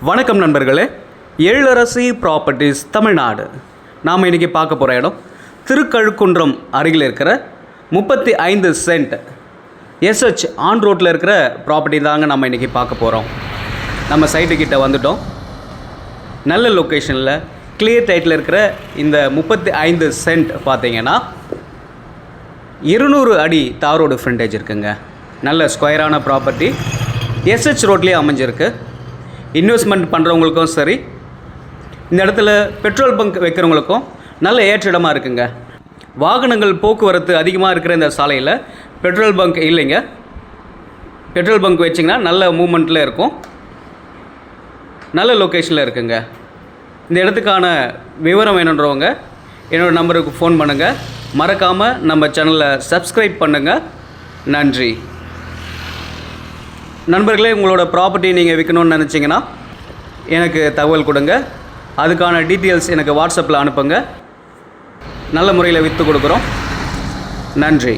வணக்கம் நண்பர்களே, எழிலரசி ப்ராப்பர்ட்டிஸ் தமிழ்நாடு. நாம் இன்றைக்கி பார்க்க போகிற இடம் திருக்கழுக்குன்றம் அருகில் இருக்கிற 35 சென்ட் SH ஆன் ரோட்டில் இருக்கிற ப்ராப்பர்ட்டி தாங்க நம்ம இன்றைக்கி பார்க்க போகிறோம். நம்ம சைட்டுக்கிட்ட வந்துட்டோம். நல்ல லொக்கேஷனில் கிளியர் டைட்டில் இருக்கிற இந்த 35 சென்ட் பார்த்தீங்கன்னா 200 அடி தார் ரோடு ஃப்ரண்டேஜ் இருக்குங்க. நல்ல ஸ்கொயரான ப்ராப்பர்ட்டி SH ரோட்லேயே அமைஞ்சிருக்கு. இன்வெஸ்ட்மெண்ட் பண்ணுறவங்களுக்கும் சரி, இந்த இடத்துல பெட்ரோல் பங்க் வைக்கிறவங்களுக்கும் நல்ல ஏற்ற இடமா இருக்குங்க. வாகனங்கள் போக்குவரத்து அதிகமாக இருக்கிற இந்த சாலையில் பெட்ரோல் பங்க் இல்லைங்க. பெட்ரோல் பங்க் வச்சிங்கன்னா நல்ல மூமெண்ட்டில் இருக்கும். நல்ல லொக்கேஷனில் இருக்குங்க. இந்த இடத்துக்கான விவரம் வேணுன்றவங்க என்னோடய நம்பருக்கு ஃபோன் பண்ணுங்கள். மறக்காமல் நம்ம சேனலை சப்ஸ்கிரைப் பண்ணுங்கள். நன்றி நண்பர்களே. உங்களோட ப்ராப்பர்ட்டி நீங்கள் விற்கணும்னு நினச்சிங்கன்னா எனக்கு தகவல் கொடுங்க. அதுக்கான டீட்டெயில்ஸ் எனக்கு வாட்ஸ்அப்பில் அனுப்புங்க. நல்ல முறையில் விற்று கொடுக்குறோம். நன்றி.